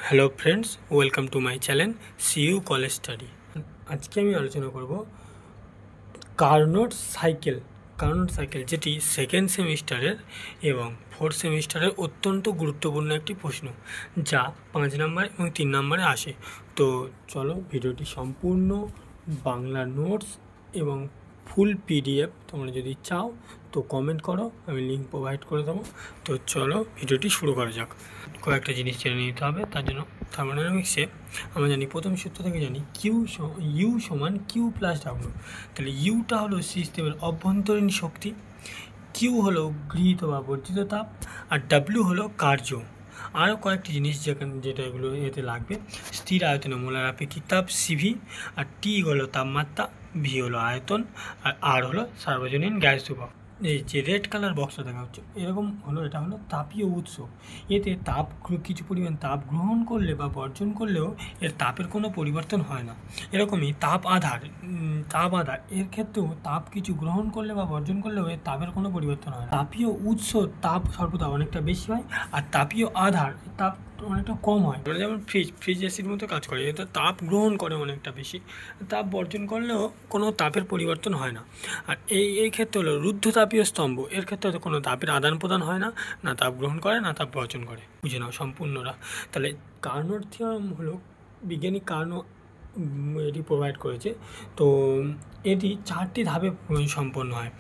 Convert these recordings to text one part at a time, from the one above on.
Hello friends, welcome to my channel CU college study. আজকে আমি আলোচনা করব কার্নোট সাইকেল যেটি সেকেন্ড সেমিস্টারের এবং ফোর্থ সেমিস্টারের অত্যন্ত গুরুত্বপূর্ণ একটি প্রশ্ন, যা 5 নম্বর এবং 3 নম্বরে আসে। তো চলো, ভিডিওটি সম্পূর্ণ বাংলা নোটস এবং ফুল পিডিএফ তোমরা যদি চাও তো কমেন্ট করো, আমি লিঙ্ক প্রোভাইড করে দেবো। তো চলো ভিডিওটি শুরু করা যাক। কয়েকটা জিনিস জেনে নিতে হবে, তার জন্য থার্মোডাইনামিক্সে আমরা জানি, প্রথম সূত্র থেকে জানি ইউ সমান কিউ প্লাস ডাব্লিউ। তাহলে ইউটা হলো সিস্টেমের অভ্যন্তরীণ শক্তি, কিউ হলো গৃহীত বা বর্জিত তাপ, আর ডাব্লিউ হলো কার্য। আরও কয়েকটি জিনিস যেটা এগুলো এতে লাগবে: স্থির আয়তনে মোলার আপেক্ষিক তাপ সিভি, আর টি হলো তাপমাত্রা, ভি হলো আয়তন, আর আর হলো সার্বজনীন গ্যাস ধ্রুবক। এই যে রেড কালার বক্সটা দেখা হচ্ছে, এরকম হলো, এটা হলো তাপীয় উৎস। এতে কিছু পরিমাণ তাপ গ্রহণ করলে বা বর্জন করলেও এর তাপের কোনো পরিবর্তন হয় না। এরকমই তাপ আধার এর ক্ষেত্রেও তাপ কিছু গ্রহণ করলে বা বর্জন করলেও এর তাপের কোনো পরিবর্তন হয় না। তাপীয় উৎস তাপ সর্বদা অনেকটা বেশি হয়, আর তাপীয় আধার তাপ অনেকটা কম হয়। মানে যেমন ফ্রিজ এসির মতো কাজ করে, এতে তাপ গ্রহণ করে অনেকটা বেশি, তাপ বর্জন করলেও কোনো তাপের পরিবর্তন হয় না। আর এই ক্ষেত্রে হলো রুদ্ধতাপীয় স্তম্ভ, এর ক্ষেত্রে কোনো তাপের আদান প্রদান হয় না, না তাপ গ্রহণ করে না তাপ বর্জন করে। বুঝে নাও সম্পূর্ণরা। তাহলে কার্নোট থিওরাম হলো বিজ্ঞানী কার্নো এটি প্রোভাইড করেছে। তো এটি 4টি ধাপে সম্পন্ন হয়।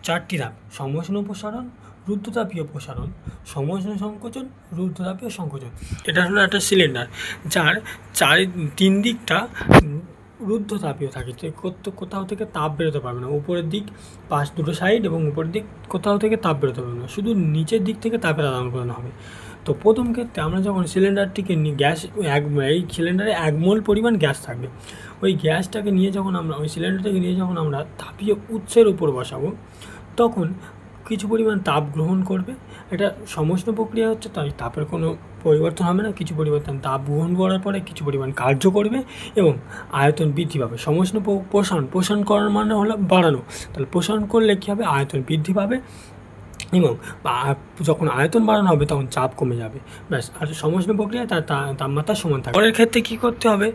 4টি ধাপ: সমষ্ণ প্রসারণ, রুদ্ধতাপীয় প্রসারণ, সমষ্ণ সংকোচন, রুদ্ধতাপীয় সংকোচন। এটা হলো একটা সিলিন্ডার যার 3 দিকটা রুদ্ধতাপীয় থাকে, কোথাও থেকে তাপ বেরোতে পারবে না। উপরের দিক দুটো সাইড এবং উপরের দিক কোথাও থেকে তাপ বেরোতে পারবে না, শুধু নিচের দিক থেকে তাপের আদান প্রদান হবে। তো প্রথম ক্ষেত্রে আমরা যখন সিলিন্ডারটিকে এই সিলিন্ডারে 1 মোল পরিমাণ গ্যাস থাকবে। ওই গ্যাসটাকে নিয়ে যখন আমরা তাপীয় উৎসের উপর বসাবো, তখন কিছু পরিমাণ তাপ গ্রহণ করবে। এটা সমষ্ণ প্রক্রিয়া হচ্ছে, তাই তাপের কোনো পরিবর্তন হবে না। কিছু পরিবর্তন তাপ গ্রহণ করার পরে কিছু পরিমাণ কার্য করবে এবং আয়তন বৃদ্ধি পাবে। সমষ্ণ প্রসারণ করার মানে হলো বাড়ানো। তাহলে প্রসারণ করলে কী হবে? আয়তন বৃদ্ধি পাবে এবং যখন আয়তন বাড়ানো হবে তখন চাপ কমে যাবে, ব্যাস। আর সমষ্ণ প্রক্রিয়ায় তার তাপমাত্রা সমান থাকবে। পরের ক্ষেত্রে কী করতে হবে?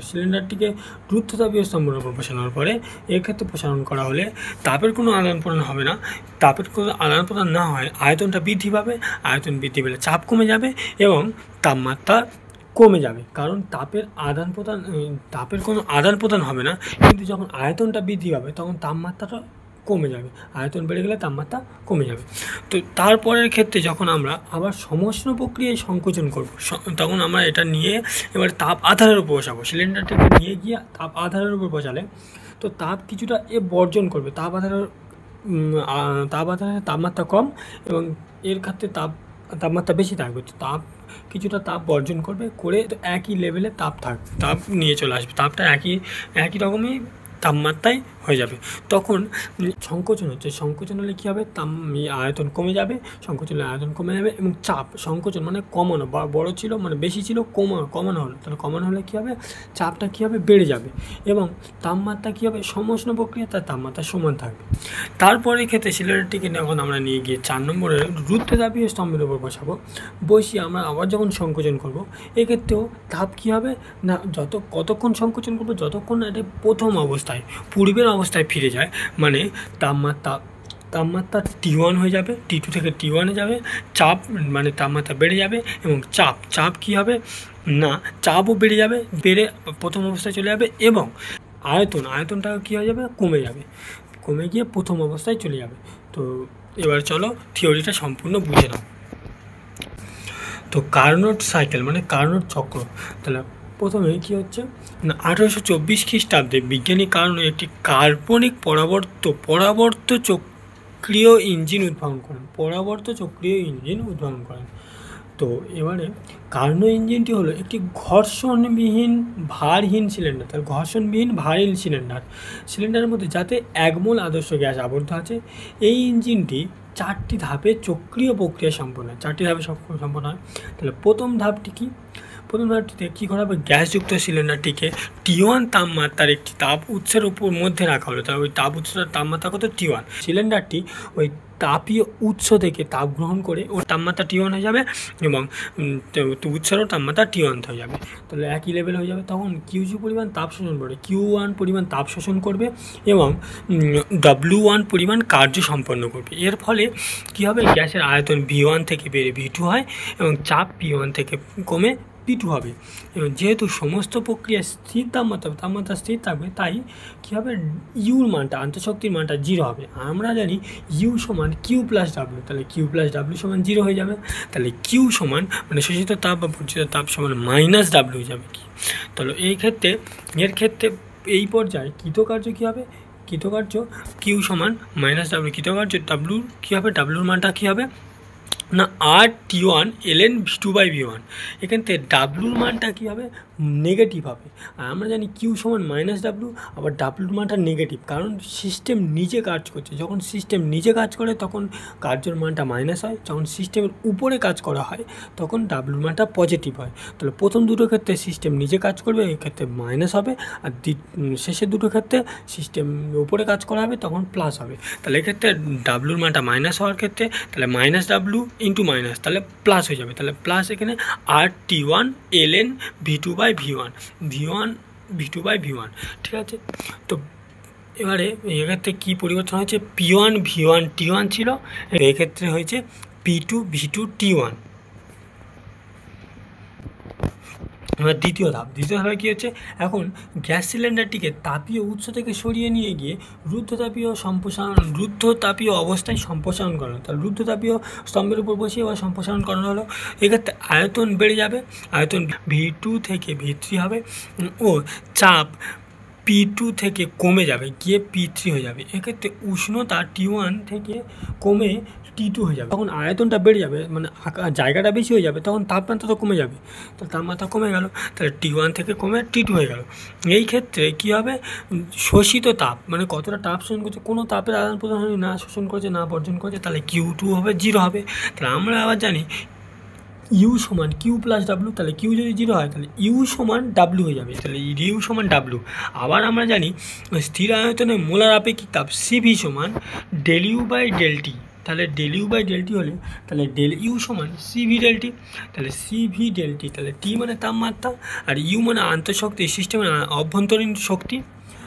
সিলিন্ডারটিকে রুদ্ধতাপীয় স্তম্ভের উপর বসানোর পরে এর ক্ষেত্রে প্রসারণ করা হলে তাপের কোনো আদান প্রদান হবে না। তাপের কোনো আদান প্রদান না হয় আয়তনটা বৃদ্ধি পাবে, আয়তন বৃদ্ধি পেলে চাপ কমে যাবে এবং তাপমাত্রা কমে যাবে, কারণ তাপের কোনো আদান প্রদান হবে না। কিন্তু যখন আয়তনটা বৃদ্ধি পাবে তখন তাপমাত্রাটা কমে যাবে, আয়তন বেড়ে গেলে তাপমাত্রা কমে যাবে। তো তারপরের ক্ষেত্রে যখন আমরা আবার সমষ্ণ প্রক্রিয়ায় সংকোচন করব, তখন আমরা এটা নিয়ে এবার তাপ আধারের উপর বসাবো। সিলিন্ডারটাকে নিয়ে গিয়ে তাপ আধারের উপর বসালে তো তাপ কিছুটা বর্জন করবে। তাপ আধারের তাপমাত্রা কম এবং এর ক্ষেত্রে তাপমাত্রা বেশি থাকবে। তো কিছুটা তাপ বর্জন করে তো একই লেভেলে তাপ নিয়ে চলে আসবে। তাপটা একই রকমই তাপমাত্রায় হয়ে যাবে। তখন সংকোচন সংকোচন হলে কী হবে? আয়তন কমে যাবে, সংকোচনের আয়তন কমে যাবে এবং সংকোচন মানে কমানো, বড় ছিল মানে বেশি ছিল, কমানো হলো। তাহলে কমানো হলে কী হবে? চাপটা কী হবে? বেড়ে যাবে এবং তাপমাত্রা কী হবে? সমষ্ণ প্রক্রিয়া, তার তাপমাত্রা সমান থাকবে। তারপরে ক্ষেত্রে সিলিন্ডারটিকে যখন আমরা নিয়ে গিয়ে 4 নম্বরে রুদ্ধতাপীয় স্তম্ভের উপর বসিয়ে আমরা আবার যখন সংকোচন করব, এক্ষেত্রেও তাপ কী হবে না, কতক্ষণ সংকোচন করবো? যতক্ষণ না এটা প্রথম অবস্থায় পূর্বের অবস্থায় ফিরে যায়, মানে তাপমাত্রা T1 হয়ে যাবে, T2 থেকে T1-এ যাবে, চাপ মানে তাপমাত্রা বেড়ে যাবে এবং চাপ কী হবে না, চাপও বেড়ে যাবে, বেড়ে প্রথম অবস্থায় চলে যাবে এবং আয়তনটা কী হয়ে যাবে? কমে গিয়ে প্রথম অবস্থায় চলে যাবে। তো এবার চলো থিওরিটা সম্পূর্ণ বুঝে নাও। তো কার্নোট সাইকেল মানে কার্নোট চক্র। তাহলে প্রথমে কী হচ্ছে না, 1824 খ্রিস্টাব্দে বিজ্ঞানী কার্নো একটি কাল্পনিক পরাবর্ত চক্রীয় ইঞ্জিন উদ্ভাবন করেন। তো এবারে কার্নো ইঞ্জিনটি হলো একটি ঘর্ষণবিহীন ভারহীন সিলিন্ডার। তার ঘর্ষণবিহীন ভারহীন সিলিন্ডারের মধ্যে যাতে 1 মোল আদর্শ গ্যাস আবদ্ধ আছে। এই ইঞ্জিনটি 4টি ধাপে চক্রীয় প্রক্রিয়া সম্পন্ন হয়। তাহলে প্রথম ধাপটিতে কী করা হবে? গ্যাসযুক্ত সিলিন্ডারটিকে T1 তাপমাত্রার একটি তাপ উৎসের উপর মধ্যে রাখা হলো। তাহলে ওই তাপ উৎসের তাপমাত্রা কত? T1। সিলিন্ডারটি ওই তাপীয় উৎস থেকে তাপ গ্রহণ করে ওর তাপমাত্রা T1 হয়ে যাবে এবং উৎসেরও তাপমাত্রা T1 হয়ে যাবে, তাহলে একই লেভেল হয়ে যাবে। তখন Q2 পরিমাণ তাপ শোষণ করে, Q1 পরিমাণ তাপ শোষণ করবে এবং W1 পরিমাণ কার্য সম্পন্ন করবে। এর ফলে কী হবে, গ্যাসের আয়তন V1 থেকে বেড়ে V2 হয় এবং চাপ P1 থেকে কমে P2 হবে। এবং যেহেতু সমস্ত প্রক্রিয়া স্থির তাপমাত্রা স্থির থাকবে, তাই কী হবে, ইউর মানটা, আন্তঃশক্তির মানটা 0 হবে। আমরা জানি ইউ সমান কিউ প্লাস ডাব্লিউ, তাহলে কিউ প্লাস ডাব্লিউ সমান 0 হয়ে যাবে। তাহলে কিউ সমান মানে শোষিত তাপ বা বর্জিত তাপ সমান মাইনাস ডাব্লিউ হয়ে যাবে কি। তাহলে এর ক্ষেত্রে এই পর্যায়ে কৃতকার্য কী হবে, কৃতকার্য কিউ সমান মাইনাস ডাব্লিউ, কৃতকার্য ডাব্লিউ কী হবে, ডাব্লিউর মানটা কী হবে না RT1 ln V2/V1। এখান থেকে ডাব্লুর মানটা কী হবে, নেগেটিভ হবে। আর আমরা জানি কিউ সমান মাইনাস ডাব্লু, আবার ডাব্লুর মানটা নেগেটিভ, কারণ সিস্টেম নিজে কাজ করছে। যখন সিস্টেম নিজে কাজ করে তখন কার্যর মানটা মাইনাস হয়, যখন সিস্টেমের উপরে কাজ করা হয় তখন ডাব্লুর মানটা পজিটিভ হয়। তাহলে প্রথম দুটো ক্ষেত্রে সিস্টেম নিজে কাজ করবে, এক্ষেত্রে মাইনাস হবে, আর শেষের দুটো ক্ষেত্রে সিস্টেম উপরে কাজ করা হবে তখন প্লাস হবে। তাহলে এক্ষেত্রে ডাব্লুর মানটা মাইনাস হওয়ার ক্ষেত্রে তাহলে মাইনাস ডাব্লু ইন্টু মাইনাস, তাহলে প্লাস হয়ে যাবে। তাহলে প্লাস এখানে RT1 ln V2/V1, V2/V1, ঠিক আছে। তো এবারে এক্ষেত্রে কী পরিবর্তন হয়েছে, P1 V1 T1 ছিল, এক্ষেত্রে হয়েছে P2 V2 T1। এবার দ্বিতীয় ধাপে কী হচ্ছে, এখন গ্যাস সিলিন্ডারটিকে তাপীয় উৎস থেকে সরিয়ে নিয়ে গিয়ে রুদ্ধতাপীয় অবস্থায় সম্প্রসারণ করা হলো। তাহলে রুদ্ধতাপীয় স্তম্ভের উপর বসিয়ে বা সম্প্রসারণ করানো হলো। এক্ষেত্রে আয়তন বেড়ে যাবে, আয়তন V2 থেকে V3 হবে ও চাপ P2 থেকে কমে যাবে গিয়ে P3 হয়ে যাবে। এক্ষেত্রে উষ্ণতা T1 থেকে কমে T2 হয়ে যাবে। তখন আয়তনটা বেড়ে যাবে, মানে জায়গাটা বেশি হয়ে যাবে, তখন তাপমাত্রা তো কমে যাবে। তো তাপমাত্রা কমে গেল, তাহলে T1 থেকে কমে T2 হয়ে গেল। এই ক্ষেত্রে কী হবে, শোষিত তাপ মানে কতটা তাপ শোষণ করছে, কোনো তাপের আদান প্রদান হয়নি, না শোষণ করছে না বর্জন করছে, তাহলে Q2 হবে 0 হবে। তাহলে আমরা আবার জানি ইউ সমান কিউ প্লাস ডাব্লু, তাহলে কিউ যদি 0 হয় তাহলে ইউ সমান ডাব্লু হয়ে যাবে, তাহলে ইউ সমান ডাব্লু। আবার আমরা জানি স্থির আয়তনে মোলার আপেক্ষিক তাপ সিভি সমান del U by del T, তাহলে del U by del T হলে তাহলে ডেল ইউ সমান সিভি ডেল টি, তাহলে সিভি ডেল টি, তাহলে টি মানে তাপমাত্রা আর ইউ মানে আন্তঃশক্তি, সিস্টেমের অভ্যন্তরীণ শক্তি।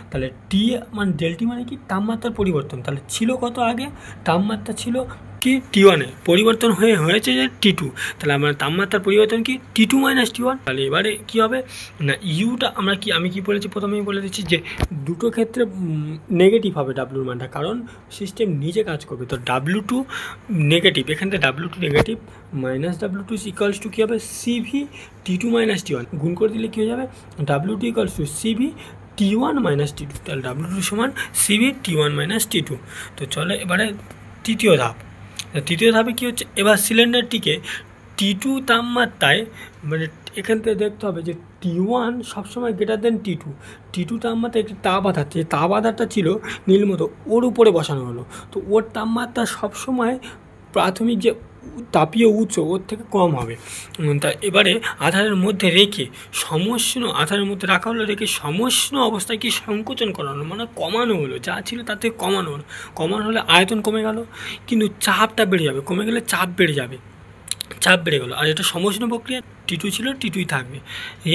তাহলে টি মানে ডেল টি মানে কি, তাপমাত্রার পরিবর্তন। তাহলে ছিল কত আগে, তাপমাত্রা ছিল কি T1 পরিবর্তন হয়েছে যে T2, তাহলে আমার তাপমাত্রার পরিবর্তন কি T2 মাইনাস T1। তাহলে এবারে কী হবে না, ইউটা আমি কি বলেছি প্রথমেই বলে দিচ্ছি যে দুটো ক্ষেত্রে নেগেটিভ হবে ডাব্লুর মানটা, কারণ সিস্টেম নিজে কাজ করবে। তো W2 নেগেটিভ, এখান থেকে W2 negative minus W2 equals to কী হবে, সিভি T2 মাইনাস T1 গুণ করে দিলে কী হয়ে যাবে, W2 equals two CV T1 minus T2, তাহলে W2 সমান সিভি T1 মাইনাস T2। তো চলো এবারে তৃতীয় ধাপে কী হচ্ছে, এবার সিলিন্ডারটিকে T2 তাপমাত্রায়, মানে এখান থেকে দেখতে হবে যে T1 সবসময় গ্রেটার দেন T2 তাপমাত্রায় একটি তাপ আধার, যে তাপ আধারটা ছিল নীলমতো ওর উপরে বসানো হলো। তো ওর তাপমাত্রা সবসময় প্রাথমিক যে তাপীয় উৎস ওর থেকে কম হবে। তা এবারে আধারের মধ্যে রেখে আধারের মধ্যে রাখা হলো, রেখে সমষ্ণ অবস্থায় কি সংকোচন করানো, মানে কমানো হলো, যা ছিল তার থেকে কমানো হলে আয়তন কমে গেল, কিন্তু চাপটা বেড়ে যাবে, কমে গেলে চাপ বেড়ে গেলো। আর এটা সমষ্ণ প্রক্রিয়া, T2 ছিল T2ই থাকবে।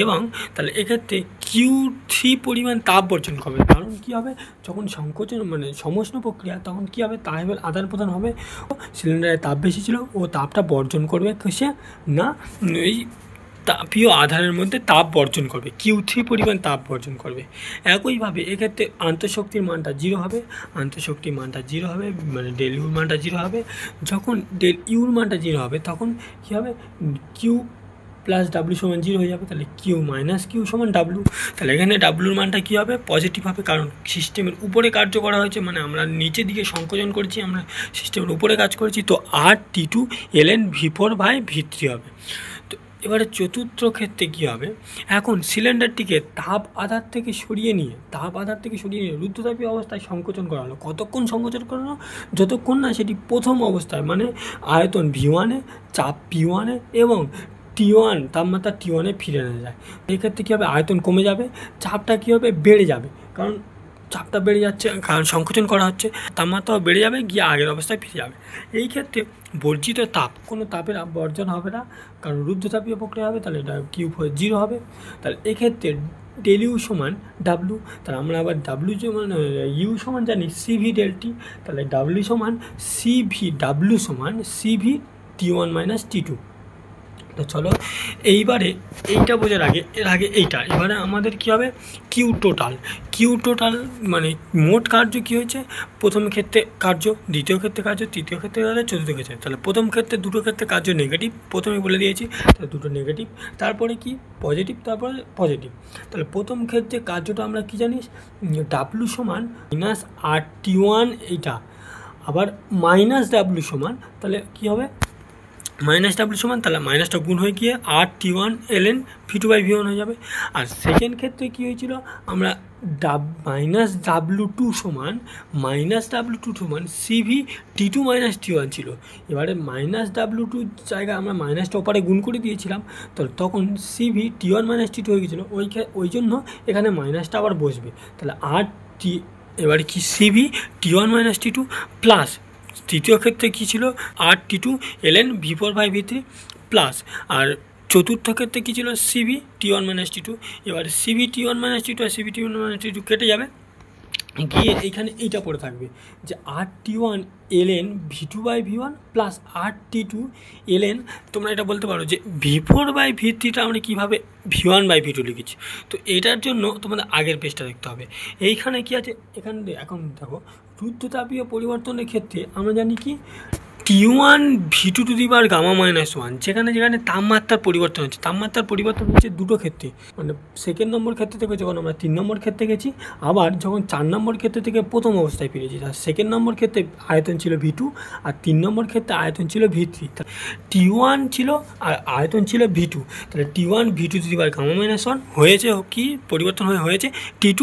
এবং তাহলে এক্ষেত্রে Q3 পরিমাণ তাপ বর্জন করবে, কারণ কী হবে, যখন সংকোচন মানে সমষ্ণ প্রক্রিয়া তখন কী হবে, তাপের আদান প্রদান হবে, সিলিন্ডারে তাপ বেশি ছিল ও তাপটা বর্জন করবে সে না এই তাপীয় আধারের মধ্যে তাপ বর্জন করবে, Q3 পরিমাণ তাপ বর্জন করবে। একইভাবে এক্ষেত্রে আন্তঃশক্তির মানটা 0 হবে, মানে ডেল ইউর মানটা 0 হবে। যখন ডেল ইউর মানটা 0 হবে তখন কী হবে, কিউ প্লাস ডাব্লু সমান 0 হয়ে যাবে, তাহলে কিউ মাইনাস কিউ সমান ডাব্লু। তাহলে এখানে ডাব্লুর মানটা কী হবে, পজিটিভ হবে, কারণ সিস্টেমের উপরে কার্য করা হয়েছে, মানে আমরা নিচের দিকে সংকোচন করছি, আমরা সিস্টেমের উপরে কাজ করেছি। তো RT2 ln V4/V3 হবে। তো এবারে চতুর্থ ক্ষেত্রে কী হবে, এখন সিলিন্ডারটিকে তাপ আধার থেকে সরিয়ে নিয়ে রুদ্ধতাপীয় অবস্থায় সংকোচন করা হলো। কতক্ষণ সংকোচন করানো, যতক্ষণ না সেটি প্রথম অবস্থায়, মানে আয়তন V1 চাপ P1 এবং T1 তাপমাত্রা T1 ফিরে আনা যায়। এক্ষেত্রে কী হবে, আয়তন কমে যাবে, চাপটা কী হবে, বেড়ে যাবে, কারণ চাপটা বেড়ে যাচ্ছে, কারণ সংকোচন করা হচ্ছে, তাপমাত্রাও বেড়ে যাবে, গিয়ে আগের অবস্থায় ফিরে যাবে। এই ক্ষেত্রে বর্জিত তাপ, কোনো তাপের বর্জন হবে না, কারণ রুদ্ধতাপীয় প্রক্রিয়া হবে, তাহলে এটা কিউব হয়ে 0 হবে। তাহলে এক্ষেত্রে ডেল ইউ সমান ডাব্লু, তাহলে আমরা আবার ডাব্লু সমান ইউ সমান জানি সিভি ডেল টি, তাহলে ডাব্লু সমান সিভি, ডাব্লু সমান সিভি T1 মাইনাস T2। তো চলো এইবারে এইটা বোঝার আগে, এর আগে এইটা, এবারে আমাদের কী হবে, কিউ টোটাল মানে মোট কার্য কী হয়েছে, প্রথম ক্ষেত্রে কার্য, দ্বিতীয় ক্ষেত্রে কার্য, তৃতীয় ক্ষেত্রে কার্য, চতুর্থ ক্ষেত্রে। তাহলে প্রথম ক্ষেত্রে দুটো ক্ষেত্রে কার্য নেগেটিভ, প্রথমে বলে দিয়েছি, তাহলে দুটো নেগেটিভ, তারপরে কি পজিটিভ, তারপরে পজিটিভ। তাহলে প্রথম ক্ষেত্রে কার্যটা আমরা কী জানিস, ডাব্লু সমান মাইনাস RT1, এইটা আবার মাইনাস ডাব্লু সমান, তাহলে কী হবে মাইনাস ডাব্লু সমান, তাহলে মাইনাসটা গুণ হয়ে গিয়ে RT1 ln V2 by V1 হয়ে যাবে। আর সেকেন্ড ক্ষেত্রে কী হয়েছিল, আমরা মাইনাস ডাব্লু2 সমান CV T2 মাইনাস T1 ছিল। এবারে মাইনাস ডাব্লু2 জায়গায় আমরা মাইনাসটা ওপারে গুণ করে দিয়েছিলাম, তো তখন CV T1 মাইনাস T2 হয়ে গেছিলো, ওই জন্য এখানে মাইনাসটা আবার বসবে। তাহলে এবারে কি CV T1 minus T2 plus, তৃতীয় ক্ষেত্রে কী ছিল, RT2 ln V4 by V3 plus, আর চতুর্থ ক্ষেত্রে কী ছিল, CV T1 মাইনাস T2। এবার CV T1 মাইনাস T2 আর CV T1 মাইনাস T2 কেটে যাবে, গিয়ে এইখানে এইটা পড়ে থাকবে যে RT1 ln V2 by V1 plus RT2 ln, তোমরা এটা বলতে পারো যে V4 বাই V3টা আমরা কীভাবে V1 বাই V2 লিখেছি। তো এটার জন্য তোমাদের আগের পেজটা দেখতে হবে। এইখানে কি আছে, এখানে এখন দেখো রুদ্ধতাপীয় পরিবর্তনের ক্ষেত্রে আমরা জানি কি T1 V2 to the power gamma minus 1, যেখানে তাপমাত্রার পরিবর্তন হচ্ছে দুটো ক্ষেত্রে, মানে সেকেন্ড নম্বর ক্ষেত্রে থেকে যখন আমরা 3 নম্বর ক্ষেত্রে গেছি, আবার যখন 4 নম্বর ক্ষেত্রে থেকে প্রথম অবস্থায় ফিরেছি, তার সেকেন্ড নম্বর ক্ষেত্রে আয়তন ছিল V2 আর 3 নম্বর ক্ষেত্রে আয়তন ছিল V3। T1 ছিল আর আয়তন ছিল V2, তাহলে T1 V2 to the power gamma minus 1 হয়েছে কি পরিবর্তন হয়েছে T2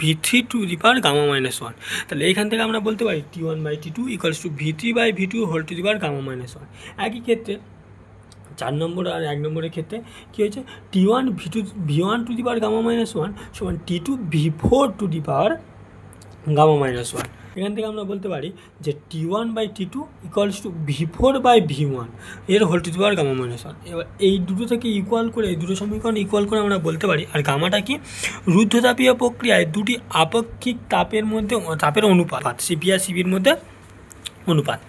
V3 to the power gamma minus 1। তাহলে এইখান থেকে আমরা বলতে পারি T1 by T2 equals to V3 by V2 whole to the power gamma minus 1। একই ক্ষেত্রে 4 নম্বর আর 1 নম্বরের ক্ষেত্রে কী হয়েছে, T1 V1 to the power gamma minus 1 সমান T2 V4 to the power gamma minus 1। এখান থেকে আমরা বলতে পারি যে T1 by T2 equals two V4 by V1 এর whole to the power gamma minus 1। এবার এই দুটো থেকে ইকুয়াল করে, এই দুটো সমীকরণ ইকুয়াল করে আমরা বলতে পারি, আর গামাটা কি, রুদ্ধতাপীয় প্রক্রিয়ায় দুটি আপেক্ষিক তাপের মধ্যে তাপের অনুপাত, সিপি আর সিবির মধ্যে অনুপাত।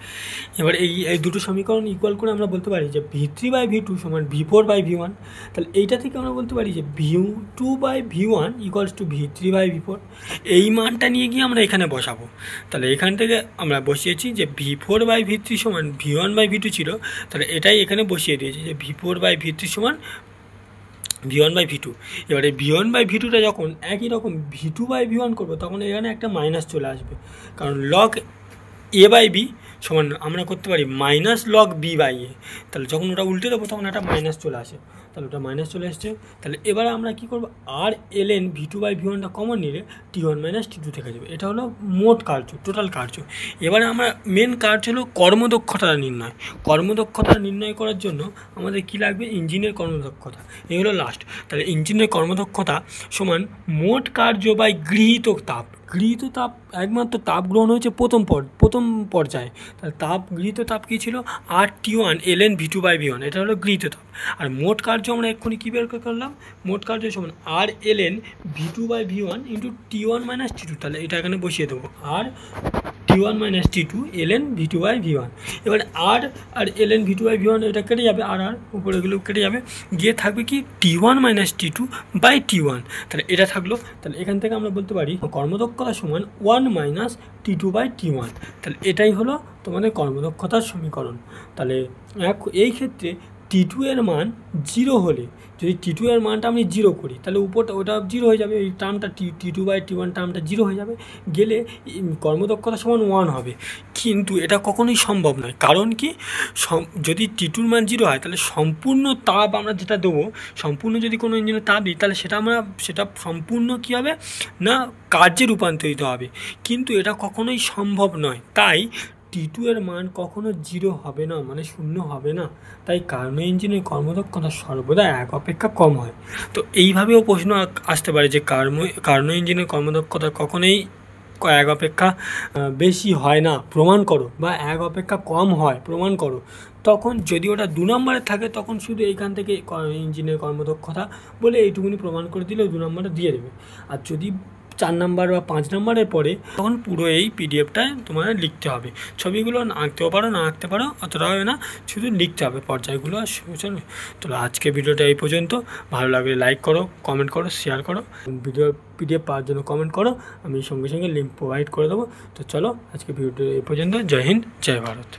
এবার এই দুটো সমীকরণ ইকুয়াল করে আমরা বলতে পারি যে V3 বাই V2 সমান V4 বাই V1। তাহলে এইটা থেকে আমরা বলতে পারি যে V2 by V1 equals to V3 by V4। এই মানটা নিয়ে গিয়ে আমরা এখানে বসাবো। তাহলে এখান থেকে আমরা বসিয়েছি যে V4 বাই V3 সমান V1 বাই V2 ছিল, তাহলে এটাই এখানে বসিয়ে দিয়েছি যে V4 বাই V3 সমান V1 বাই V2। এবারে V1 বাই V2টা যখন একই রকম V2 বাই V1 করবো, তখন এখানে একটা মাইনাস চলে আসবে, কারণ লগ A বাই বি সমান আমরা করতে পারি মাইনাস লগ বি বাই এ। তাহলে যখন ওটা উল্টে দেবো তখন একটা মাইনাস চলে আসে, তাহলে ওটা মাইনাস চলে এসছে। তাহলে এবারে আমরা কী করবো, আর ln V2 বাই V1টা কমন নিলে T1 মাইনাস T2 থেকে যাবে। এটা হলো মোট কার্য, টোটাল কার্য। এবারে আমরা মেন কার্য হলো কর্মদক্ষতা নির্ণয়। কর্মদক্ষতা নির্ণয় করার জন্য আমাদের কী লাগবে, ইঞ্জিনের কর্মদক্ষতা। এই হলো লাস্ট। তাহলে ইঞ্জিনের কর্মদক্ষতা সমান মোট কার্য বাই গৃহীত তাপ। গৃহীত তাপ একমাত্র তাপ গ্রহণ হয়েছে প্রথম পর্যায়ে, তাহলে গৃহীত তাপ কী ছিল, RT1 ln V2 by V1, এটা হলো গৃহীত তাপ। আর মোট কার্য আমরা এক্ষুনি কী বের করলাম, মোট কার্য সমান R ln V2 by V1 into T1 minus T2। তাহলে এটা এখানে বসিয়ে দেবো, আর T1 minus T2 ln V2 by V1। এবার আর ln V2 বাই V1 এটা কেটে যাবে, আর উপরেগুলো কেটে যাবে, গিয়ে থাকবে কি T1 minus T2 by T1। তাহলে এটা থাকলো। তাহলে এখান থেকে আমরা বলতে পারি কর্মদক্ষতা সমান 1 মাইনাস T2 বাই T1। তাহলে এটাই হলো তোমাদের কর্মদক্ষতার সমীকরণ। তাহলে এই ক্ষেত্রে T2 এর মান 0 হলে, যদি T2 এর মানটা আমি 0 করি, তাহলে উপরটা ওটা 0 হয়ে যাবে, এই টার্মটা T2 বাই T1 টার্মটা 0 হয়ে যাবে, গেলে কর্মদক্ষতা সমান 1 হবে। কিন্তু এটা কখনোই সম্ভব নয়, কারণ কি, যদি T2-র মান 0 হয়, তাহলে সম্পূর্ণ তাপ আমরা যেটা দেবো, সম্পূর্ণ যদি কোনো ইঞ্জিনে তাপ দিই, তাহলে সেটা সম্পূর্ণ কী হবে না, কার্যে রূপান্তরিত হবে। কিন্তু এটা কখনোই সম্ভব নয়। তাই T2 এর মান কখনো 0 হবে না, মানে 0 হবে না। তাই কার্নো ইঞ্জিনের কর্মদক্ষতা সর্বদা 1 অপেক্ষা কম হয়। তো এইভাবেও প্রশ্ন আসতে পারে যে কার্নো ইঞ্জিনের কর্মদক্ষতা কখনোই 1 অপেক্ষা বেশি হয় না, প্রমাণ করো, বা 1 অপেক্ষা কম হয়, প্রমাণ করো। তখন যদি ওটা 2 নম্বরে থাকে তখন শুধু এইখান থেকে ইঞ্জিনের কর্মদক্ষতা বলে এইটুকুনি প্রমাণ করে দিলে 2 নম্বরে দিয়ে দেবে। আর যদি 4 নাম্বার বা 5 নাম্বারের পরে তখন পুরো এই পিডিএফটায় তোমার লিখতে হবে। ছবিগুলো আঁকতেও পারো, না আঁকতে পারো, অতটা হবে না, শুধু লিখতে হবে পর্যায়গুলো। আর চলবে। তো আজকে ভিডিওটা এই পর্যন্ত। ভালো লাগলে লাইক করো, কমেন্ট করো, শেয়ার করো। ভিডিও পিডিএফ পাওয়ার জন্য কমেন্ট করো, আমি সঙ্গে সঙ্গে লিঙ্ক প্রোভাইড করে দেবো। তো চলো আজকে ভিডিওটা এই পর্যন্ত। জয় হিন্দ, জয় ভারত।